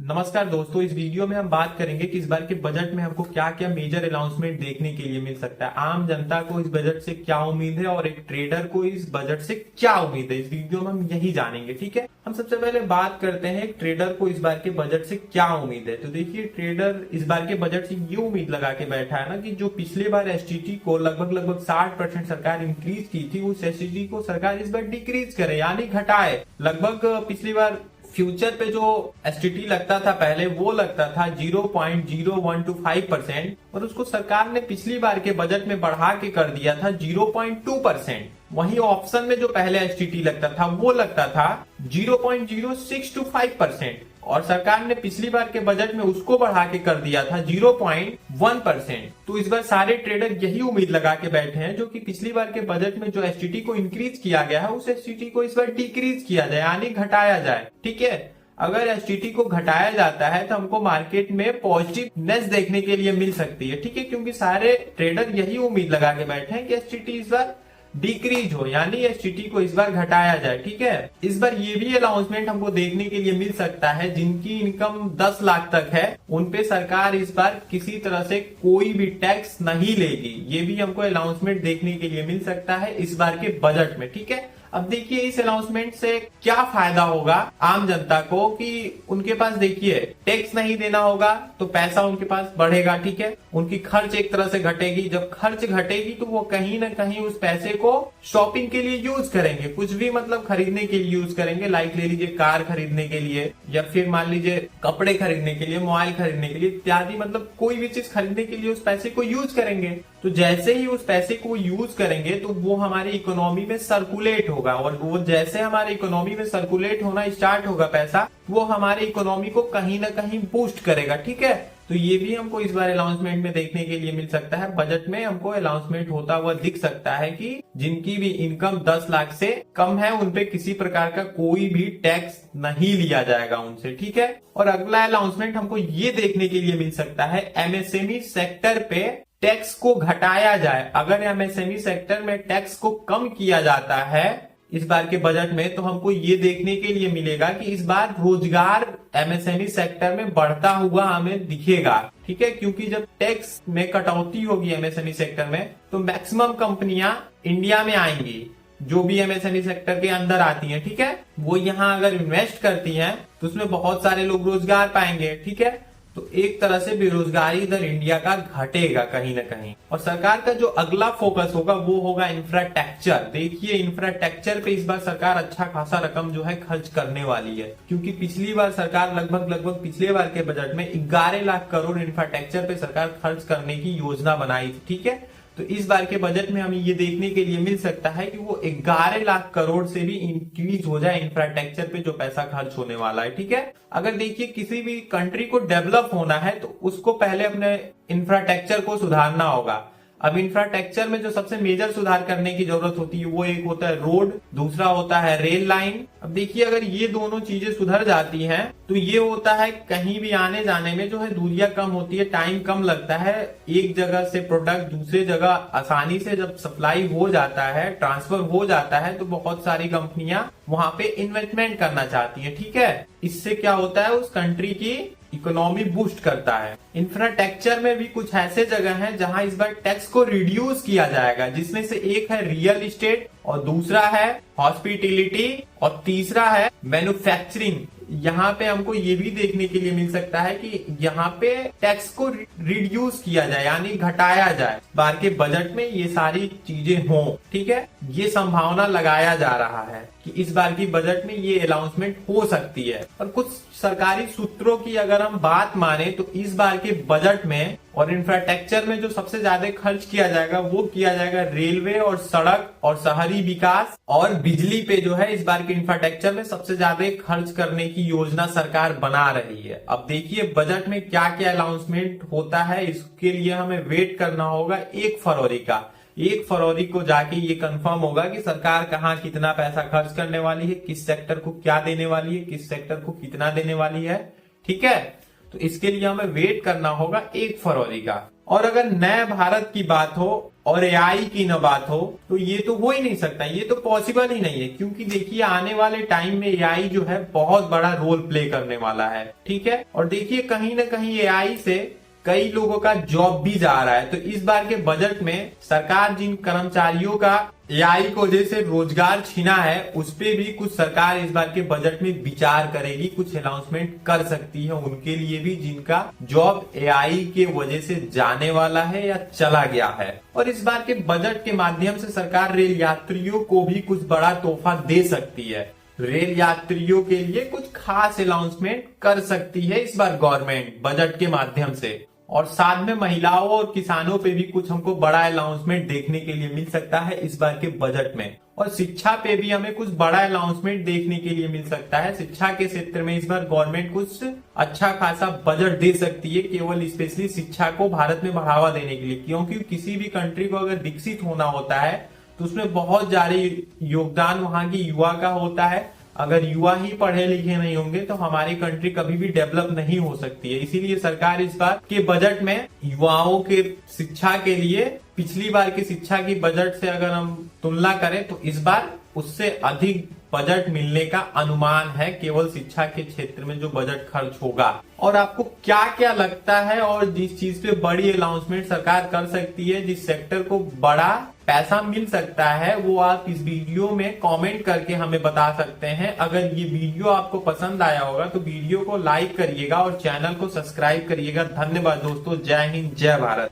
नमस्कार दोस्तों, इस वीडियो में हम बात करेंगे कि इस बार के बजट में हमको क्या क्या मेजर अनाउंसमेंट देखने के लिए मिल सकता है। आम जनता को इस बजट से क्या उम्मीद है और एक ट्रेडर को इस बजट से क्या उम्मीद है, इस वीडियो में हम यही जानेंगे। ठीक है, हम सबसे पहले बात करते हैं एक ट्रेडर को इस बार के बजट से क्या उम्मीद है। तो देखिए, ट्रेडर इस बार के बजट से ये उम्मीद लगा के बैठा है ना कि जो पिछले बार एसटीटी को लगभग 60% सरकार इंक्रीज की थी, उस एसटीटी को सरकार इस बार डिक्रीज करे यानी घटाए। लगभग पिछली बार फ्यूचर पे जो एसटीटी लगता था पहले, वो लगता था 0.0125% और उसको सरकार ने पिछली बार के बजट में बढ़ा के कर दिया था 0.2%। वहीं ऑप्शन में जो पहले एसटीटी लगता था वो लगता था 0.0625% और सरकार ने पिछली बार के बजट में उसको बढ़ा के कर दिया था 0.1%। तो इस बार सारे ट्रेडर यही उम्मीद लगा के बैठे हैं जो कि पिछली बार के बजट में जो एसटीटी को इंक्रीज किया गया है उस एसटीटी को इस बार डिक्रीज किया जाए यानी घटाया जाए। ठीक है, अगर एसटीटी को घटाया जाता है तो हमको मार्केट में पॉजिटिवनेस देखने के लिए मिल सकती है। ठीक है, क्योंकि सारे ट्रेडर यही उम्मीद लगा के बैठे हैं कि एसटीटी इस बार डिक्रीज हो यानी एसटीटी को इस बार घटाया जाए। ठीक है, इस बार ये भी अनाउंसमेंट हमको देखने के लिए मिल सकता है जिनकी इनकम 10 लाख तक है उन पे सरकार इस बार किसी तरह से कोई भी टैक्स नहीं लेगी। ये भी हमको अनाउंसमेंट देखने के लिए मिल सकता है इस बार के बजट में। ठीक है, अब देखिए इस अनाउंसमेंट से क्या फायदा होगा आम जनता को कि उनके पास देखिए टैक्स नहीं देना होगा तो पैसा उनके पास बढ़ेगा। ठीक है, उनकी खर्च एक तरह से घटेगी। जब खर्च घटेगी तो वो कहीं ना कहीं उस पैसे को शॉपिंग के लिए यूज करेंगे, कुछ भी मतलब खरीदने के लिए यूज करेंगे। लाइक ले लीजिए कार खरीदने के लिए या फिर मान लीजिए कपड़े खरीदने के लिए, मोबाइल खरीदने के लिए इत्यादि, मतलब कोई भी चीज खरीदने के लिए उस पैसे को यूज करेंगे। तो जैसे ही उस पैसे को यूज करेंगे तो वो हमारी इकोनॉमी में सर्कुलेट होगा और वो जैसे हमारे इकोनॉमी में सर्कुलेट होना स्टार्ट होगा पैसा, वो हमारे इकोनॉमी को कहीं ना कहीं बूस्ट करेगा। ठीक है, तो ये भी हमको इस बार अनाउंसमेंट में देखने के लिए मिल सकता है। बजट में हमको अनाउंसमेंट होता हुआ दिख सकता है कि जिनकी भी इनकम 10 लाख से कम है उन पे किसी प्रकार का कोई भी टैक्स नहीं लिया जाएगा उनसे। ठीक है, और अगला अनाउंसमेंट हमको ये देखने के लिए मिल सकता है एमएसएमई सेक्टर पे टैक्स को घटाया जाए। अगर एमएसएमई सेक्टर में टैक्स को कम किया जाता है इस बार के बजट में तो हमको ये देखने के लिए मिलेगा कि इस बार रोजगार एमएसएमई सेक्टर में बढ़ता हुआ हमें दिखेगा। ठीक है, क्योंकि जब टैक्स में कटौती होगी एमएसएमई सेक्टर में तो मैक्सिमम कंपनियां इंडिया में आएंगी जो भी एमएसएमई सेक्टर के अंदर आती हैं। ठीक है, वो यहाँ अगर इन्वेस्ट करती हैं तो उसमें बहुत सारे लोग रोजगार पाएंगे। ठीक है, तो एक तरह से बेरोजगारी इधर इंडिया का घटेगा कहीं ना कहीं। और सरकार का जो अगला फोकस होगा वो होगा इंफ्रास्ट्रक्चर। देखिए, इंफ्रास्ट्रक्चर पे इस बार सरकार अच्छा खासा रकम जो है खर्च करने वाली है, क्योंकि पिछली बार सरकार लगभग पिछले बार के बजट में 11 लाख करोड़ इंफ्रास्ट्रक्चर पे सरकार खर्च करने की योजना बनाई थी। ठीक है, तो इस बार के बजट में हमें ये देखने के लिए मिल सकता है कि वो 11 लाख करोड़ से भी इंक्रीज हो जाए इंफ्रास्ट्रक्चर पे जो पैसा खर्च होने वाला है। ठीक है, अगर देखिए किसी भी कंट्री को डेवलप होना है तो उसको पहले अपने इंफ्रास्ट्रक्चर को सुधारना होगा। अब इंफ्रास्ट्रक्चर में जो सबसे मेजर सुधार करने की जरूरत होती है वो एक होता है रोड, दूसरा होता है रेल लाइन। अब देखिए, अगर ये दोनों चीजें सुधर जाती हैं तो ये होता है कहीं भी आने जाने में जो है दूरियां कम होती है, टाइम कम लगता है। एक जगह से प्रोडक्ट दूसरे जगह आसानी से जब सप्लाई हो जाता है, ट्रांसफर हो जाता है, तो बहुत सारी कंपनियां वहां पे इन्वेस्टमेंट करना चाहती है। ठीक है, इससे क्या होता है उस कंट्री की इकोनॉमी बूस्ट करता है। इंफ्रास्ट्रक्चर में भी कुछ ऐसे जगह हैं जहां इस बार टैक्स को रिड्यूस किया जाएगा, जिसमें से एक है रियल एस्टेट और दूसरा है हॉस्पिटैलिटी और तीसरा है मैन्युफैक्चरिंग। यहाँ पे हमको ये भी देखने के लिए मिल सकता है कि यहाँ पे टैक्स को रिड्यूस किया जाए यानी घटाया जाए। बार के बजट में ये सारी चीजें हों। ठीक है, ये संभावना लगाया जा रहा है कि इस बार की बजट में ये अनाउंसमेंट हो सकती है। और कुछ सरकारी सूत्रों की अगर हम बात माने तो इस बार के बजट में और इंफ्रास्ट्रक्चर में जो सबसे ज्यादा खर्च किया जाएगा वो किया जाएगा रेलवे और सड़क और शहरी विकास और बिजली पे जो है इस बार के इंफ्रास्ट्रक्चर में सबसे ज्यादा खर्च करने की योजना सरकार बना रही है। अब देखिए बजट में क्या क्या अनाउंसमेंट होता है, इसके लिए हमें वेट करना होगा 1 फरवरी का। 1 फरवरी को जाके ये कंफर्म होगा कि सरकार कहाँ कितना पैसा खर्च करने वाली है, किस सेक्टर को क्या देने वाली है, किस सेक्टर को कितना देने वाली है। ठीक है, तो इसके लिए हमें वेट करना होगा 1 फरवरी का। और अगर नए भारत की बात हो और एआई की न बात हो तो ये तो हो ही नहीं सकता, ये तो पॉसिबल ही नहीं है। क्योंकि देखिए आने वाले टाइम में एआई जो है बहुत बड़ा रोल प्ले करने वाला है, ठीक है। और देखिए कहीं ना कहीं एआई से कई लोगों का जॉब भी जा रहा है। तो इस बार के बजट में सरकार जिन कर्मचारियों का एआई की वजह से रोजगार छीना है उस पे भी कुछ सरकार इस बार के बजट में विचार करेगी, कुछ अनाउंसमेंट कर सकती है उनके लिए भी जिनका जॉब एआई के वजह से जाने वाला है या चला गया है। और इस बार के बजट के माध्यम से सरकार रेल यात्रियों को भी कुछ बड़ा तोहफा दे सकती है, रेल यात्रियों के लिए कुछ खास अनाउंसमेंट कर सकती है इस बार गवर्नमेंट बजट के माध्यम से। और साथ में महिलाओं और किसानों पे भी कुछ हमको बड़ा अनाउंसमेंट देखने के लिए मिल सकता है इस बार के बजट में। और शिक्षा पे भी हमें कुछ बड़ा अनाउंसमेंट देखने के लिए मिल सकता है। शिक्षा के क्षेत्र में इस बार गवर्नमेंट कुछ अच्छा खासा बजट दे सकती है, केवल स्पेशली शिक्षा को भारत में बढ़ावा देने के लिए। क्योंकि किसी भी कंट्री को अगर विकसित होना होता है तो उसमें बहुत ज्यादा योगदान वहां की युवा का होता है। अगर युवा ही पढ़े लिखे नहीं होंगे तो हमारी कंट्री कभी भी डेवलप नहीं हो सकती है। इसीलिए सरकार इस बार के बजट में युवाओं के शिक्षा के लिए पिछली बार की शिक्षा की बजट से अगर हम तुलना करें तो इस बार उससे अधिक बजट मिलने का अनुमान है केवल शिक्षा के क्षेत्र में जो बजट खर्च होगा। और आपको क्या क्या लगता है और जिस चीज पे बड़ी अनाउंसमेंट सरकार कर सकती है, जिस सेक्टर को बड़ा पैसा मिल सकता है, वो आप इस वीडियो में कमेंट करके हमें बता सकते हैं। अगर ये वीडियो आपको पसंद आया होगा तो वीडियो को लाइक करिएगा और चैनल को सब्सक्राइब करिएगा। धन्यवाद दोस्तों, जय हिंद जय भारत।